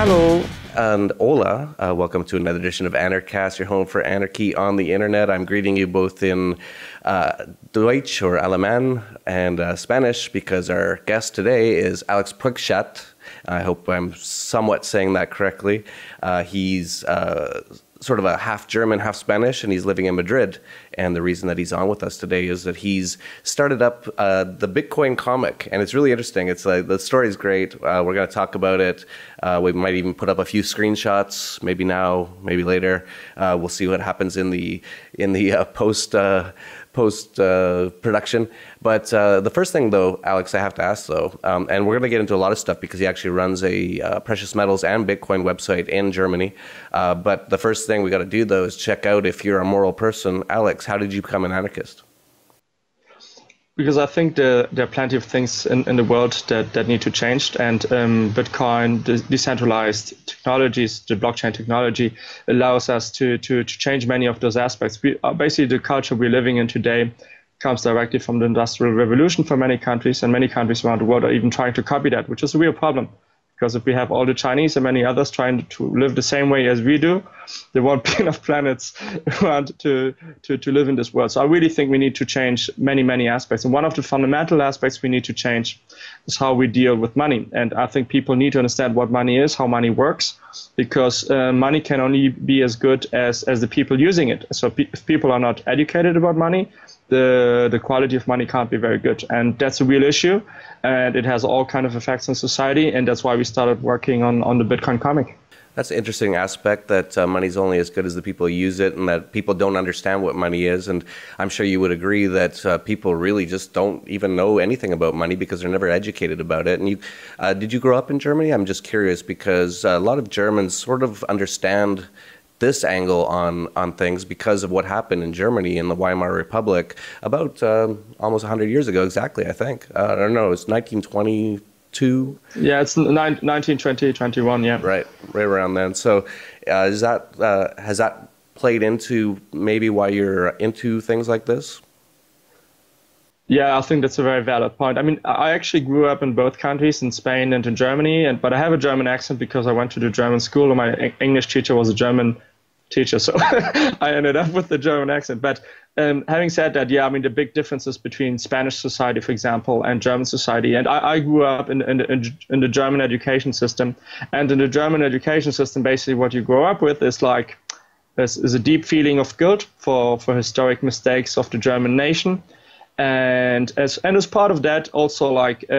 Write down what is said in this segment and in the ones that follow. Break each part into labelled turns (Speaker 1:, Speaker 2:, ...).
Speaker 1: Hello and hola. Welcome to another edition of Anarchast, your home for anarchy on the internet. I'm greeting you both in Deutsch or Alemán and Spanish because our guest today is Alex Preukschat. I hope I'm somewhat saying that correctly. He's sort of a half German, half Spanish, and he's living in Madrid. And the reason that he's on with us today is that he's started up the Bitcoin comic, and it's really interesting. It's the story's great. We're going to talk about it. We might even put up a few screenshots, maybe now, maybe later. We'll see what happens in the post production. But the first thing, though, Alex, I have to ask, though, and we're going to get into a lot of stuff because he actually runs a precious metals and Bitcoin website in Germany. But the first thing we got to do, though, is check out if you're a moral person. Alex, how did you become an anarchist?
Speaker 2: Because I think there are plenty of things in the world that need to change, and Bitcoin, the decentralized technologies, the blockchain technology allows us to change many of those aspects. Basically, the culture we're living in today comes directly from the Industrial Revolution for many countries, and many countries around the world are even trying to copy that, which is a real problem. Because if we have all the Chinese and many others trying to live the same way as we do, there won't be enough planets around to live in this world. So I really think we need to change many, many aspects. And one of the fundamental aspects we need to change is how we deal with money. And I think people need to understand what money is, how money works, because money can only be as good as the people using it. So if people are not educated about money, the quality of money can't be very good. And that's a real issue. And it has all kinds of effects on society. And that's why we started working on the Bitcoin comic.
Speaker 1: That's an interesting aspect, that money's only as good as the people use it, and that people don't understand what money is. And I'm sure you would agree that people really just don't even know anything about money because they're never educated about it. And you, did you grow up in Germany? I'm just curious because a lot of Germans sort of understand this angle on things because of what happened in Germany in the Weimar Republic about almost 100 years ago exactly, I think. I don't know, it's 1922?
Speaker 2: Yeah, it's 1920, 21, yeah.
Speaker 1: Right around then. So has that played into maybe why you're into things like this?
Speaker 2: Yeah, I think that's a very valid point. I mean, I actually grew up in both countries, in Spain and in Germany, but I have a German accent because I went to the German school and my English teacher was a German teacher, so I ended up with the German accent. But having said that, yeah, I mean, the big differences between Spanish society, for example, and German society, and I grew up in the German education system, and in the German education system, basically what you grow up with is like, is a deep feeling of guilt for historic mistakes of the German nation. And as part of that, also like you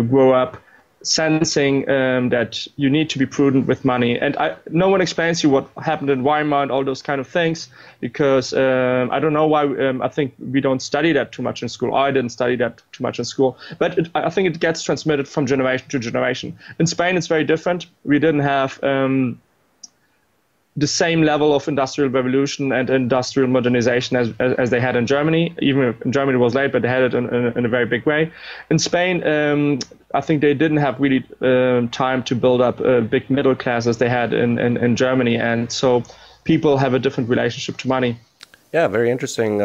Speaker 2: grow up sensing that you need to be prudent with money. And no one explains you what happened in Weimar and all those kind of things, because I don't know why. I think we don't study that too much in school. I didn't study that too much in school, but I think it gets transmitted from generation to generation. In Spain, it's very different. We didn't have the same level of industrial revolution and industrial modernization as they had in Germany. Even in Germany it was late, but they had it in a very big way. In Spain, I think they didn't have really time to build up a big middle class as they had in Germany. And so people have a different relationship to money.
Speaker 1: Yeah, very interesting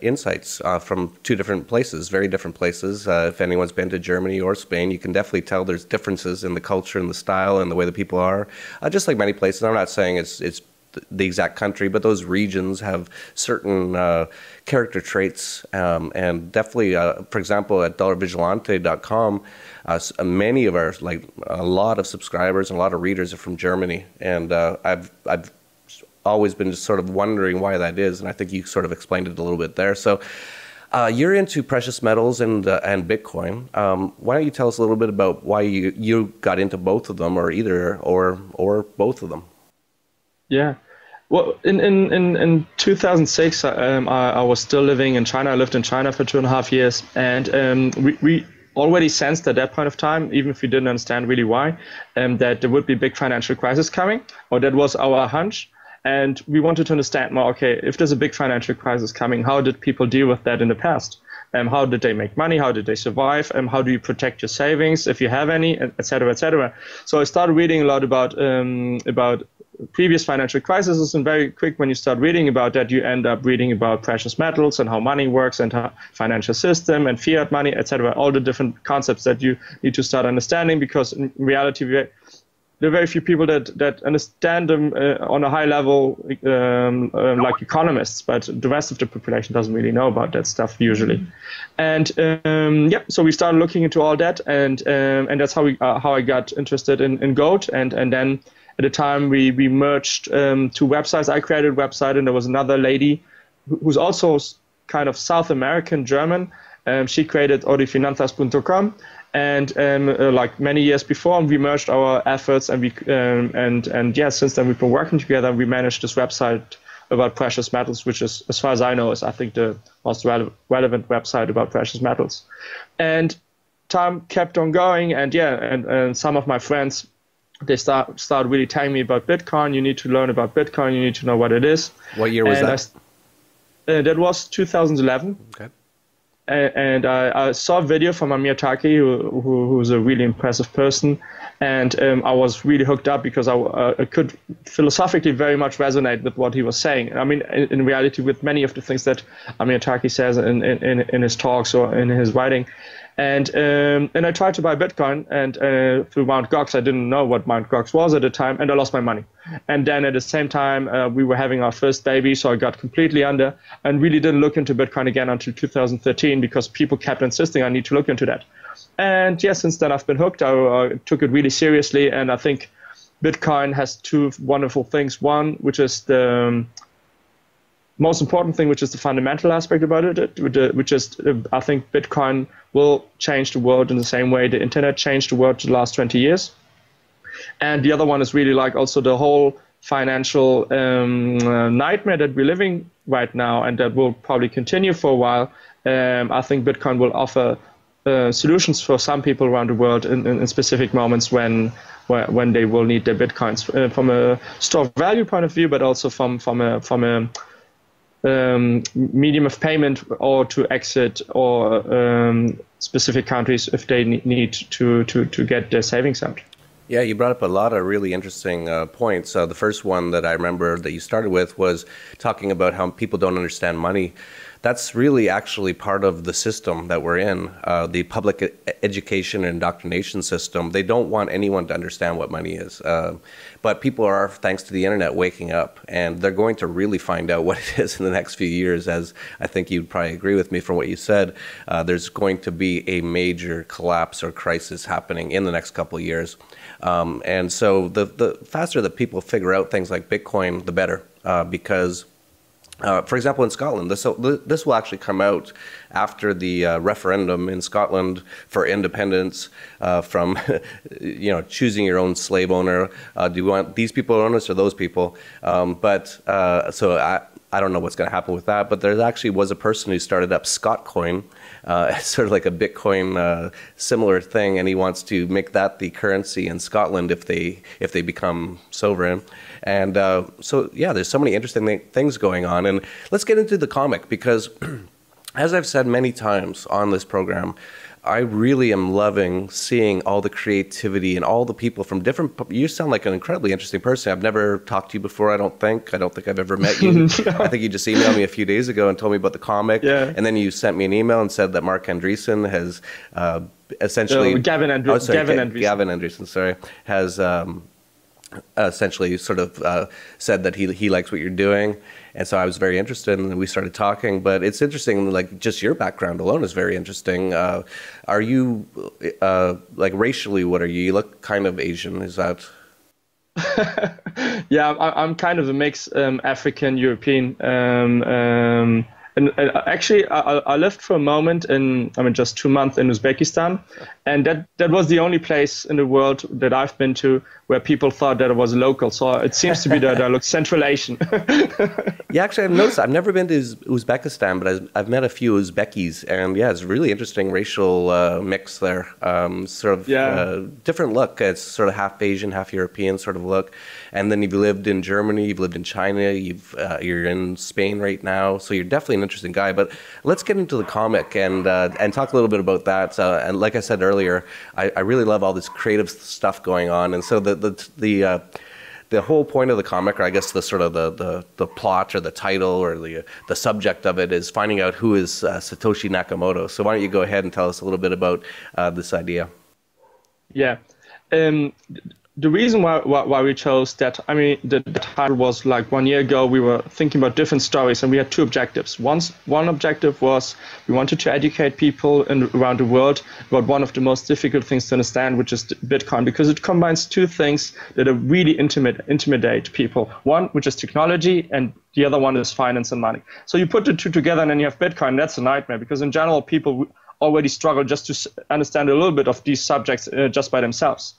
Speaker 1: insights from two different places, very different places. If anyone's been to Germany or Spain, you can definitely tell there's differences in the culture and the style and the way that people are, just like many places. I'm not saying it's the exact country, but those regions have certain character traits. And definitely, for example, at dollarvigilante.com, many of our, like a lot of subscribers and a lot of readers are from Germany. And I've always been just sort of wondering why that is, and I think you sort of explained it a little bit there. So you're into precious metals and Bitcoin. Why don't you tell us a little bit about why you got into both of them, or either or both of them?
Speaker 2: Yeah. Well, in 2006, I was still living in China. I lived in China for 2.5 years, and we already sensed at that point of time, even if we didn't understand really why, that there would be a big financial crisis coming, or that was our hunch. And we wanted to understand more, okay, if there's a big financial crisis coming, how did people deal with that in the past? How did they make money? How did they survive? How do you protect your savings, if you have any, et cetera, et cetera. So I started reading a lot about previous financial crises, and very quick when you start reading about that, you end up reading about precious metals and how money works and how financial system and fiat money, etc. All the different concepts that you need to start understanding, because in reality, there are very few people that understand them on a high level, like economists, but the rest of the population doesn't really know about that stuff usually. And yeah, so we started looking into all that, and that's how I got interested in gold. And then at the time we merged two websites. I created a website, and there was another lady who's also kind of South American German. She created orifinanzas.com. And like many years before, we merged our efforts, and yeah, since then we've been working together. We managed this website about precious metals, which is, as far as I know, is I think the most relevant website about precious metals. And time kept on going, and yeah, and some of my friends, they started really telling me about Bitcoin. You need to learn about Bitcoin. You need to know what it is.
Speaker 1: What year was that?
Speaker 2: That was 2011. Okay. And I saw a video from Amir Taki, who's a really impressive person, and I was really hooked up because I could philosophically very much resonate with what he was saying. I mean, in reality, with many of the things that Amir Taki says in his talks or in his writing. And I tried to buy Bitcoin, and through Mt. Gox, I didn't know what Mt. Gox was at the time, and I lost my money. And then at the same time, we were having our first baby, so I got completely under and really didn't look into Bitcoin again until 2013 because people kept insisting I need to look into that. And yeah, since then I've been hooked. I took it really seriously, and I think Bitcoin has two wonderful things. One, which is the most important thing, which is the fundamental aspect about it, which is I think Bitcoin will change the world in the same way the internet changed the world the last 20 years. And the other one is really like also the whole financial nightmare that we're living right now, and that will probably continue for a while. I think Bitcoin will offer solutions for some people around the world in specific moments when they will need their Bitcoins from a store of value point of view, but also from a medium of payment, or to exit, or specific countries if they need to get their savings out.
Speaker 1: Yeah, you brought up a lot of really interesting points. The first one that I remember that you started with was talking about how people don't understand money. That's really actually part of the system that we're in, the public education and indoctrination system. They don't want anyone to understand what money is. But people are, thanks to the internet, waking up, and they're going to really find out what it is in the next few years, as I think you'd probably agree with me from what you said. There's going to be a major collapse or crisis happening in the next couple of years. And so the faster that people figure out things like Bitcoin, the better, because for example, in Scotland, this will actually come out after the referendum in Scotland for independence from, choosing your own slave owner. Do you want these people to own us or those people? So I don't know what's going to happen with that. But there actually was a person who started up Scotcoin, sort of like a Bitcoin similar thing, and he wants to make that the currency in Scotland if they become sovereign. And so, yeah, there's so many interesting things going on. And let's get into the comic, because as I've said many times on this program, I really am loving seeing all the creativity and all the people from different. You sound like an incredibly interesting person. I've never talked to you before. I don't think I've ever met you. No. I think you just emailed me a few days ago and told me about the comic. Yeah. And then you sent me an email and said that Mark Andreessen has essentially
Speaker 2: Gavin
Speaker 1: Andreessen, sorry, has essentially sort of said that he likes what you're doing. And so I was very interested, and we started talking. But it's interesting, like, just your background alone is very interesting. Are you, like, racially, what are you? You look kind of Asian, is that?
Speaker 2: Yeah, I'm kind of a mix, African, European. And actually, I lived for a moment just 2 months in Uzbekistan, and that was the only place in the world that I've been to where people thought that I was local. So it seems to be that I look Central Asian.
Speaker 1: Yeah, actually, I've noticed. I've never been to Uzbekistan, but I've met a few Uzbekis, and yeah, it's a really interesting racial mix there. Different look. It's sort of half Asian, half European sort of look. And then you've lived in Germany, you've lived in China, you're in Spain right now, so you're definitely an interesting guy. But let's get into the comic and talk a little bit about that. And like I said earlier, I really love all this creative stuff going on. And so the the whole point of the comic, or I guess the sort of the plot or the title or the subject of it, is finding out who is Satoshi Nakamoto. So why don't you go ahead and tell us a little bit about this idea?
Speaker 2: Yeah. The reason why we chose that, I mean, the title was like 1 year ago. We were thinking about different stories, and we had two objectives. One objective was we wanted to educate people around the world about one of the most difficult things to understand, which is Bitcoin, because it combines two things that are really intimidate people. One, which is technology, and the other one is finance and money. So you put the two together, and then you have Bitcoin. That's a nightmare, because in general, people already struggle just to understand a little bit of these subjects just by themselves.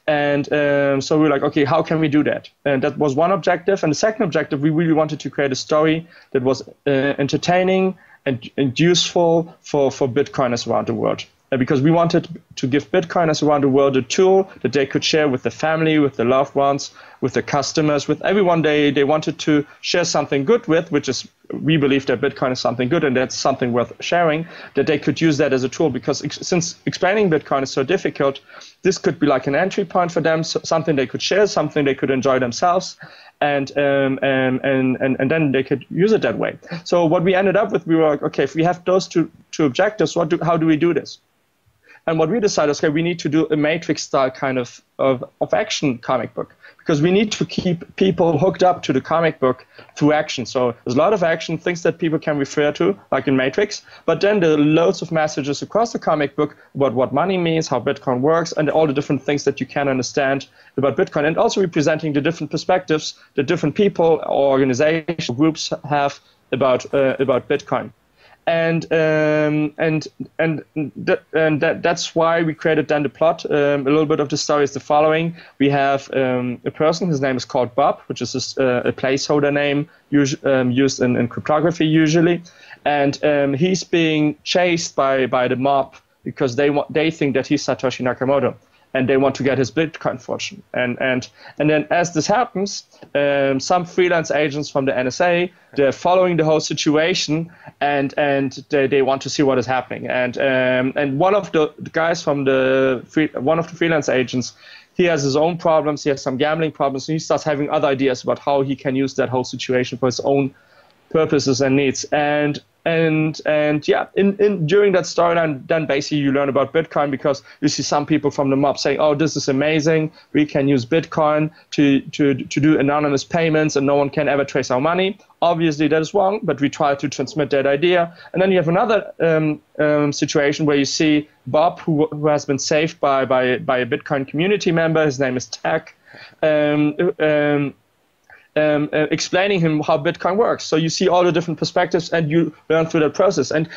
Speaker 2: And so we were like, okay, how can we do that? And that was one objective. And the second objective, we really wanted to create a story that was entertaining and useful for Bitcoiners around the world. Because we wanted to give Bitcoiners around the world a tool that they could share with their family, with their loved ones, with their customers, with everyone they wanted to share something good with, which is, we believe that Bitcoin is something good and that's something worth sharing, that they could use that as a tool. Because since explaining Bitcoin is so difficult, this could be like an entry point for them, something they could share, something they could enjoy themselves, and then they could use it that way. So what we ended up with, we were like, okay, if we have those two objectives, how do we do this? And what we decided is, okay, we need to do a Matrix-style kind of action comic book, because we need to keep people hooked up to the comic book through action. So there's a lot of action, things that people can refer to, like in Matrix, but then there are loads of messages across the comic book about what money means, how Bitcoin works, and all the different things that you can understand about Bitcoin, and also representing the different perspectives that different people or organizations, groups have about Bitcoin. And that's why we created then the plot. A little bit of the story is the following. We have a person, his name is called Bob, which is a placeholder name used in cryptography usually. And he's being chased by the mob because they think that he's Satoshi Nakamoto, and they want to get his Bitcoin fortune. And then as this happens, some freelance agents from the NSA, they're following the whole situation, and they want to see what is happening. And one of the guys from one of the freelance agents, he has his own problems. He has some gambling problems, and he starts having other ideas about how he can use that whole situation for his own purposes and needs. And yeah, during that storyline, then basically you learn about Bitcoin, because you see some people from the mob saying, "Oh, this is amazing. We can use Bitcoin to do anonymous payments, and no one can ever trace our money." Obviously, that is wrong, but we try to transmit that idea. And then you have another situation where you see Bob, who has been saved by a Bitcoin community member. His name is Tech. Explaining him how Bitcoin works. So you see all the different perspectives, and you learn through that process. And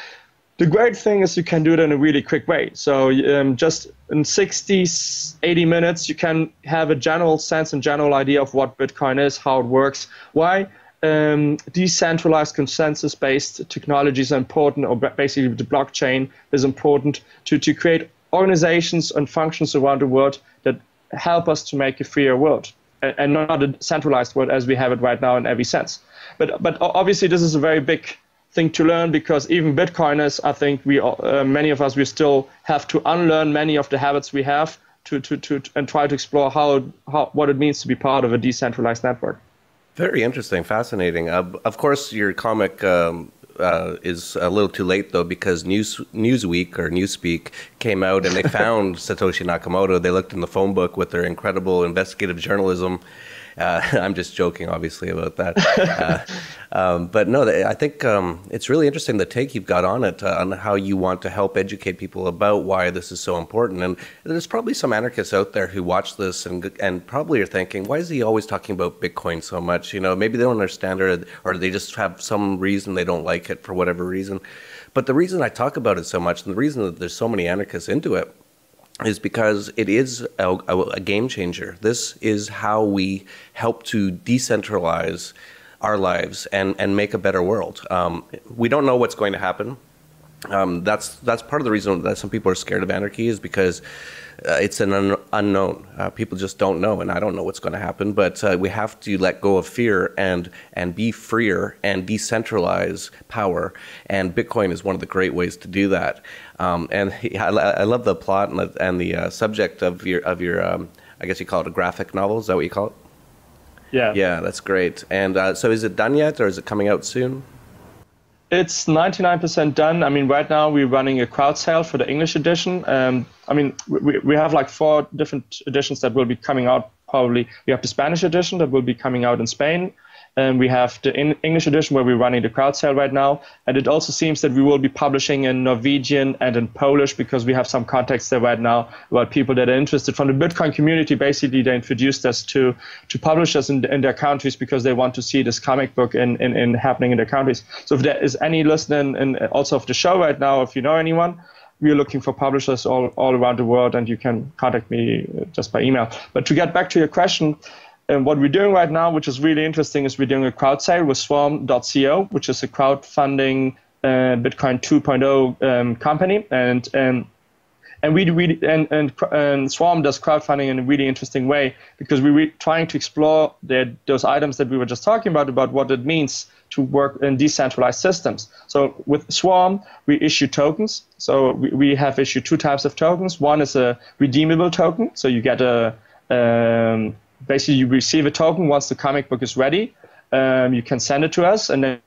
Speaker 2: the great thing is you can do it in a really quick way. So just in 60, 80 minutes, you can have a general sense and general idea of what Bitcoin is, how it works, why decentralized consensus-based technologies are important, or basically the blockchain is important to create organizations and functions around the world that help us to make a freer world, and not a centralized world as we have it right now in every sense. But obviously this is a very big thing to learn, because even Bitcoiners, I think many of us, we still have to unlearn many of the habits we have to and try to explore what it means to be part of a decentralized network.
Speaker 1: Very interesting, fascinating. Of course, your comic is a little too late, though, because Newsweek or Newspeak came out and they found Satoshi Nakamoto. They looked in the phone book with their incredible investigative journalism. I'm just joking, obviously, about that. But no, I think it's really interesting, the take you've got on it, on how you want to help educate people about why this is so important. And there's probably some anarchists out there who watch this and probably are thinking, why is he always talking about Bitcoin so much? You know, maybe they don't understand it, or they just have some reason they don't like it for whatever reason. But the reason I talk about it so much, and the reason that there's so many anarchists into it, is because it is a game changer. This is how we help to decentralize our lives and make a better world. We don't know what's going to happen. That's part of the reason that some people are scared of anarchy, is because it's an unknown. People just don't know, and I don't know what's going to happen. But we have to let go of fear and be freer and decentralize power. And Bitcoin is one of the great ways to do that. And I love the plot and the subject of your I guess you call it a graphic novel. Is that what you call it?
Speaker 2: Yeah.
Speaker 1: Yeah, that's great. And so is it done yet, or is it coming out soon?
Speaker 2: It's 99% done. I mean, right now we're running a crowd sale for the English edition. I mean, we have like 4 different editions that will be coming out probably. We have the Spanish edition that will be coming out in Spain. And we have the English edition where we're running the crowd sale right now. And it also seems that we will be publishing in Norwegian and in Polish, because we have some contacts there right now about people that are interested from the Bitcoin community. Basically, they introduced us to publishers in their countries because they want to see this comic book in happening in their countries. So if there is any listener and also of the show right now, if you know anyone, we're looking for publishers all around the world, and you can contact me just by email. But to get back to your question, and what we're doing right now, which is really interesting, is we're doing a crowd sale with Swarm.co, which is a crowdfunding Bitcoin 2.0 company, and Swarm does crowdfunding in a really interesting way, because we're trying to explore those items that we were just talking about what it means to work in decentralized systems. So with Swarm, we issue tokens. So we have issued 2 types of tokens. One is a redeemable token. So you get basically you receive a token once the comic book is ready. You can send it to us, and then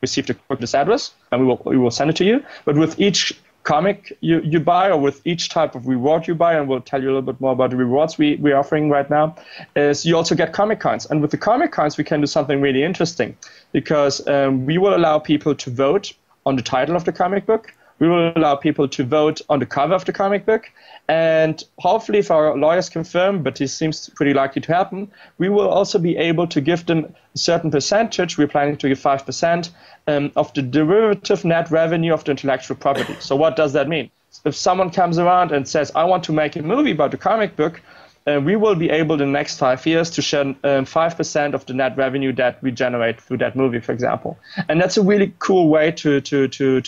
Speaker 2: receive this address, and we will send it to you. But with each comic you buy, or with each type of reward you buy, and we'll tell you a little bit more about the rewards we're offering right now, is you also get comic coins. And with the comic coins, we can do something really interesting, because we will allow people to vote on the title of the comic book. We will allow people to vote on the cover of the comic book. And hopefully, if our lawyers confirm, but it seems pretty likely to happen, we will also be able to give them a certain percentage. We're planning to give 5% of the derivative net revenue of the intellectual property. So what does that mean? If someone comes around and says, I want to make a movie about the comic book, we will be able in the next 5 years to share 5% of the net revenue that we generate through that movie, for example. And that's a really cool way to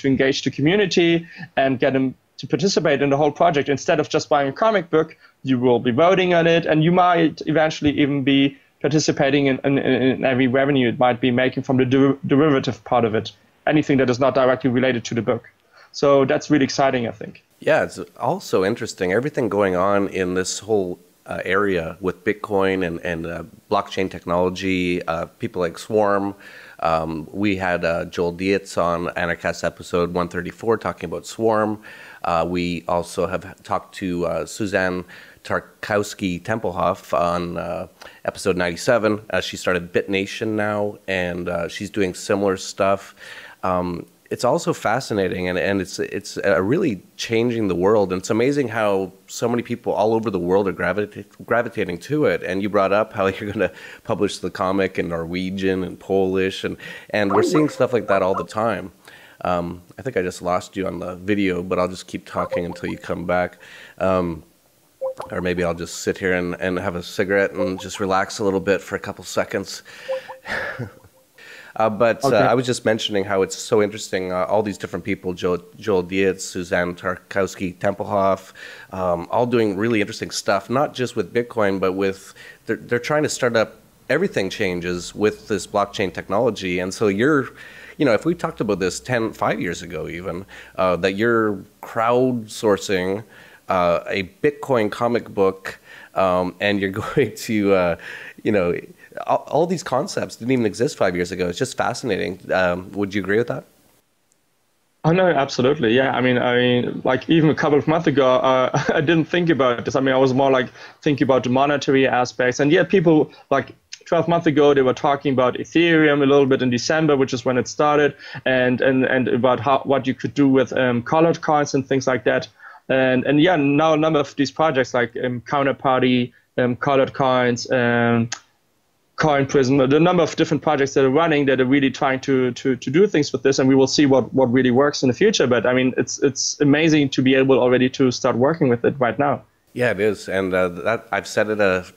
Speaker 2: engage the community and get them to participate in the whole project. Instead of just buying a comic book, you will be voting on it, and you might eventually even be participating in every revenue it might be making from the derivative part of it, anything that is not directly related to the book. So that's really exciting, I think.
Speaker 1: Yeah, it's also interesting. Everything going on in this whole area with Bitcoin and blockchain technology, people like Swarm. We had Joel Dietz on Anarchast episode 134 talking about Swarm. We also have talked to Suzanne Tarkowski-Tempelhoff on episode 97. She started BitNation now, and she's doing similar stuff. It's also fascinating, and it's really changing the world. And it's amazing how so many people all over the world are gravitating to it. And you brought up how you're going to publish the comic in Norwegian and Polish, and we're seeing stuff like that all the time. I think I just lost you on the video, but I'll just keep talking until you come back. Or maybe I'll just sit here and have a cigarette and just relax a little bit for a couple seconds. But okay. I was just mentioning how it's so interesting, all these different people, Joel Dietz, Suzanne Tarkowski-Tempelhoff, all doing really interesting stuff, not just with Bitcoin, but they're trying to start up everything changes with this blockchain technology. And so if we talked about this 5 years ago even, that you're crowdsourcing a Bitcoin comic book, and you're going to, all these concepts didn't even exist 5 years ago. It's just fascinating. Would you agree with that?
Speaker 2: Oh, no, absolutely. Yeah. I mean, like even a couple of months ago, I didn't think about this. I mean, I was more like thinking about the monetary aspects. And yet people like 12 months ago, they were talking about Ethereum a little bit in December, which is when it started, and about what you could do with colored coins and things like that. And yeah, now a number of these projects like Counterparty, colored coins, Coin Prism, the number of different projects that are running that are really trying to do things with this, and we will see what really works in the future. But I mean, it's amazing to be able already to start working with it right now.
Speaker 1: Yeah, it is, and that I've said it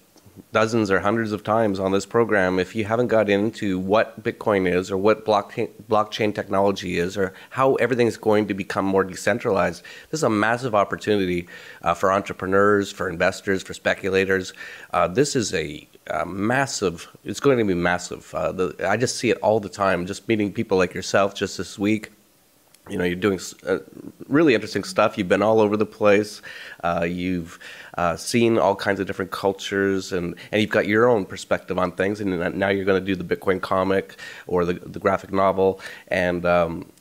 Speaker 1: dozens or hundreds of times on this program. If you haven't got into what Bitcoin is, or what blockchain technology is, or how everything's going to become more decentralized, this is a massive opportunity for entrepreneurs, for investors, for speculators. This is it's going to be massive. I just see it all the time, just meeting people like yourself just this week. you're doing really interesting stuff. You've been all over the place. You've seen all kinds of different cultures, and you've got your own perspective on things. And now you're going to do the Bitcoin comic or the graphic novel, and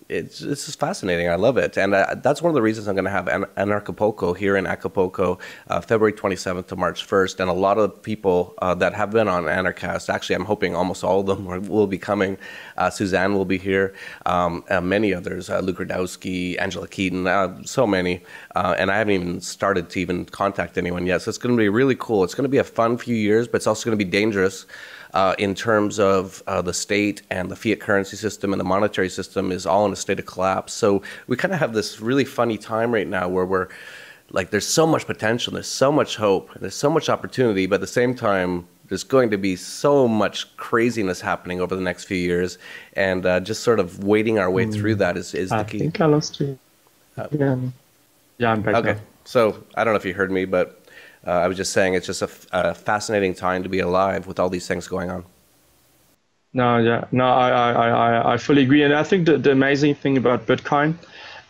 Speaker 1: it's just fascinating. I love it. And that's one of the reasons I'm going to have Anarchapulco here in Acapulco, February 27th to March 1st. And a lot of people that have been on Anarchast, actually, I'm hoping almost all of them will be coming. Suzanne will be here, many others, Luke Radowski, Angela Keaton, so many. And I haven't even started to even contact anyone yet. So it's going to be really cool. It's going to be a fun few years, but it's also going to be dangerous. In terms of the state and the fiat currency system and the monetary system is all in a state of collapse. So we kind of have this really funny time right now where we're like, there's so much potential, there's so much hope, there's so much opportunity, but at the same time, there's going to be so much craziness happening over the next few years, and just sort of wading our way through that is the key.
Speaker 2: I think I lost you. Yeah, I'm back now.
Speaker 1: So I don't know if you heard me, but I was just saying it's just a fascinating time to be alive with all these things going on.
Speaker 2: No, yeah, no, I fully agree, and I think the amazing thing about Bitcoin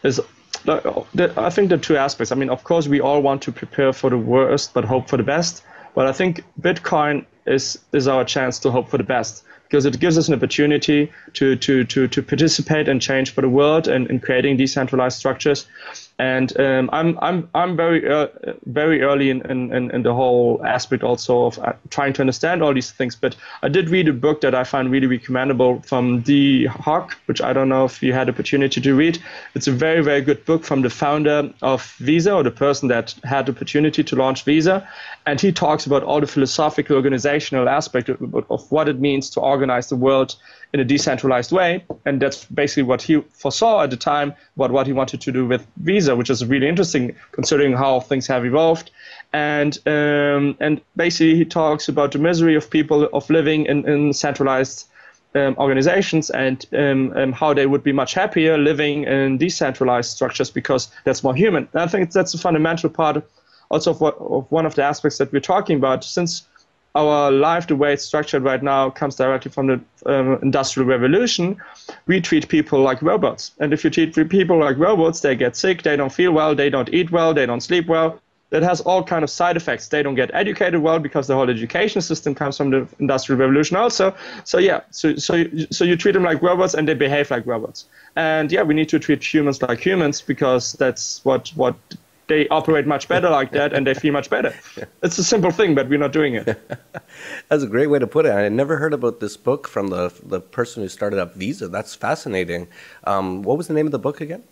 Speaker 2: is, I think the two aspects. I mean, of course, we all want to prepare for the worst but hope for the best. But I think Bitcoin is our chance to hope for the best, because it gives us an opportunity to participate and change for the world and in creating decentralized structures. And I'm very early in the whole aspect also of trying to understand all these things. But I did read a book that I find really recommendable from D. Hock, which I don't know if you had opportunity to read. It's a very, very good book from the founder of Visa, or the person that had the opportunity to launch Visa. And he talks about all the philosophical, organizational aspect of what it means to organize the world in a decentralized way. And that's basically what he foresaw at the time, but what he wanted to do with Visa, which is really interesting considering how things have evolved. And basically he talks about the misery of people of living in centralized organizations, and how they would be much happier living in decentralized structures because that's more human. And I think that's a fundamental part also of one of the aspects that we're talking about, since our life, the way it's structured right now, comes directly from the Industrial Revolution. We treat people like robots. And if you treat people like robots, they get sick, they don't feel well, they don't eat well, they don't sleep well. That has all kinds of side effects. They don't get educated well because the whole education system comes from the Industrial Revolution also. So yeah, so you treat them like robots and they behave like robots. And yeah, we need to treat humans like humans, because that's what they operate much better like that, and they feel much better. It's a simple thing, but we're not doing it.
Speaker 1: That's a great way to put it. I never heard about this book from the person who started up Visa. That's fascinating. What was the name of the book again?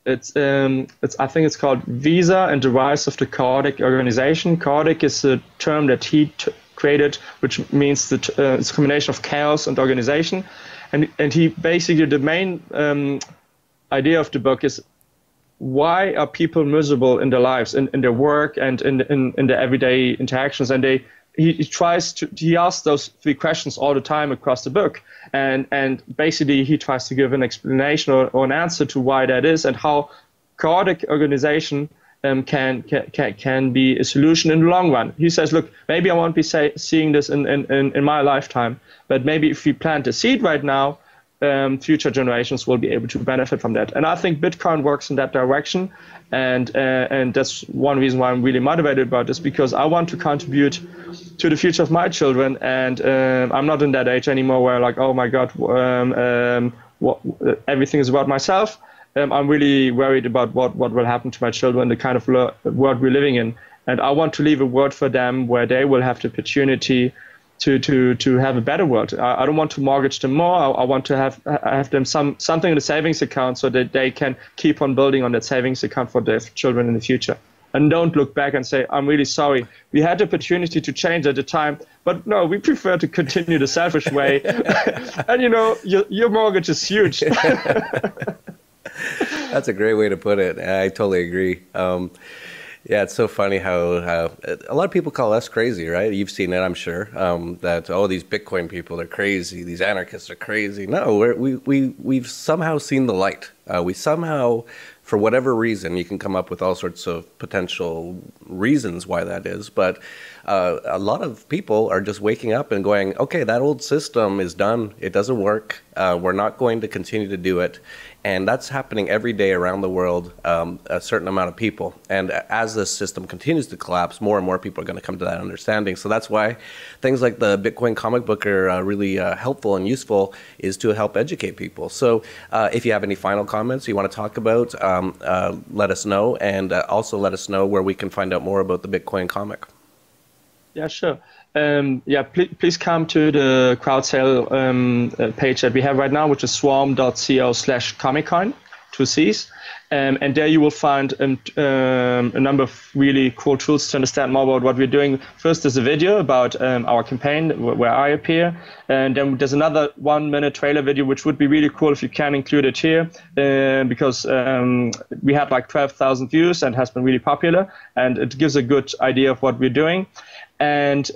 Speaker 2: It's I think it's called Visa and the Rise of the Chaotic Organization. Chaotic is a term that he created, which means that it's a combination of chaos and organization. And he basically, the main idea of the book is, why are people miserable in their lives, in their work, and in their everyday interactions? And he asks those three questions all the time across the book, and basically he tries to give an explanation or an answer to why that is, and how chaotic organization can be a solution in the long run. He says, look, maybe I won't be seeing this in my lifetime, but maybe if we plant a seed right now, future generations will be able to benefit from that. And I think Bitcoin works in that direction, and that's one reason why I'm really motivated about this, because I want to contribute to the future of my children, and I'm not in that age anymore where like, oh my God, everything is about myself. I'm really worried about what will happen to my children, the kind of world we're living in, and I want to leave a world for them where they will have the opportunity to have a better world. I don't want to mortgage them more. I want to have them something in the savings account so that they can keep on building on that savings account for their children in the future. And don't look back and say, I'm really sorry. We had the opportunity to change at the time, but no, we prefer to continue the selfish way. And you know, your mortgage is huge.
Speaker 1: That's a great way to put it. I totally agree. Yeah, it's so funny how a lot of people call us crazy, right? You've seen it, I'm sure, that, oh, these Bitcoin people are crazy, these anarchists are crazy. No, we've somehow seen the light. We somehow, for whatever reason, you can come up with all sorts of potential reasons why that is, but a lot of people are just waking up and going, okay, that old system is done. It doesn't work. We're not going to continue to do it. And that's happening every day around the world, a certain amount of people. And as this system continues to collapse, more and more people are going to come to that understanding. So that's why things like the Bitcoin comic book are really helpful and useful, is to help educate people. So if you have any final comments you want to talk about, let us know. And also let us know where we can find out more about the Bitcoin comic. Yeah,
Speaker 2: sure. Please come to the crowd sale page that we have right now, which is swarm.co/comiccoin, 2 Cs. And there you will find a number of really cool tools to understand more about what we're doing. First, there's a video about our campaign where I appear. And then there's another 1-minute trailer video, which would be really cool if you can include it here, because we had like 12,000 views and has been really popular. And it gives a good idea of what we're doing. And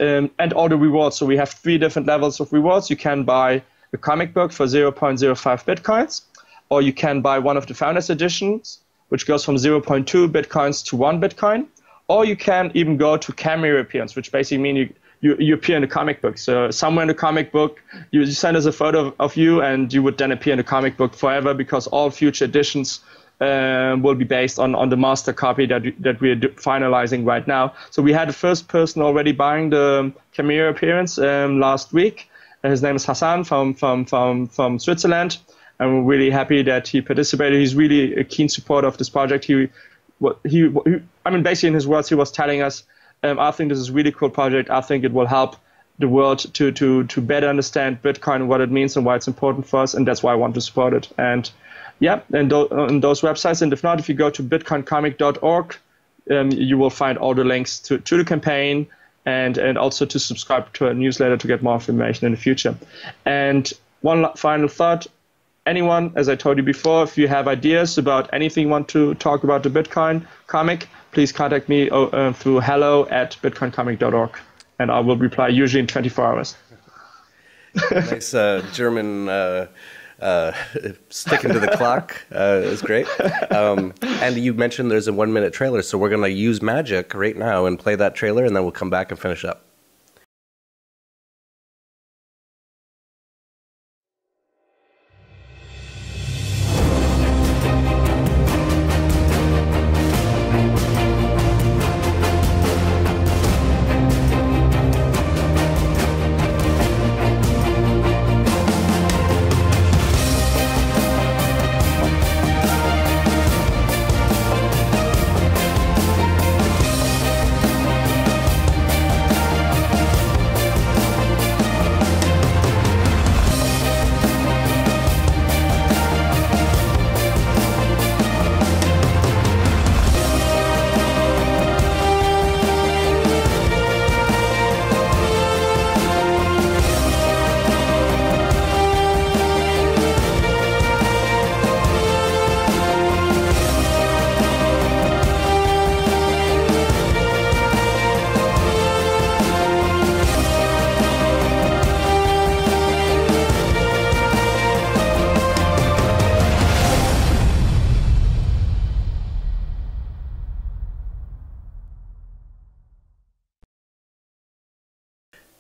Speaker 2: all the rewards. So we have 3 different levels of rewards. You can buy a comic book for 0.05 Bitcoins, or you can buy one of the Founders Editions, which goes from 0.2 Bitcoins to 1 Bitcoin, or you can even go to cameo appearance, which basically means you appear in the comic book. So somewhere in the comic book, you send us a photo of you, and you would then appear in the comic book forever, because all future editions will be based on the master copy that we're finalizing right now. So we had the first person already buying the cameo appearance last week. His name is Hassan from Switzerland. And we're really happy that he participated. He's really a keen supporter of this project. Basically in his words, he was telling us, I think this is a really cool project. I think it will help the world to better understand Bitcoin, what it means and why it's important for us. And that's why I want to support it. And yeah, and on those websites. And if not, if you go to bitcoincomic.org, you will find all the links to the campaign and also to subscribe to a newsletter to get more information in the future. And one final thought, anyone, as I told you before, if you have ideas about anything you want to talk about the Bitcoin comic, please contact me through hello@bitcoincomic.org, and I will reply usually in 24 hours.
Speaker 1: Nice German sticking to the clock is great. And you mentioned there's a 1-minute trailer, so we're going to use magic right now and play that trailer, and then we'll come back and finish up.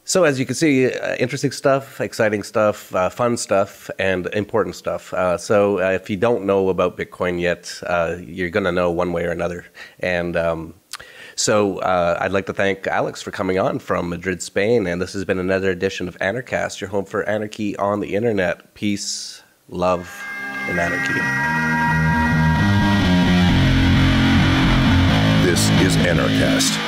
Speaker 1: So as you can see, interesting stuff, exciting stuff, fun stuff, and important stuff. So if you don't know about Bitcoin yet, you're going to know one way or another. And so I'd like to thank Alex for coming on from Madrid, Spain. And this has been another edition of Anarchast, your home for anarchy on the internet. Peace, love, and anarchy.
Speaker 3: This is Anarchast.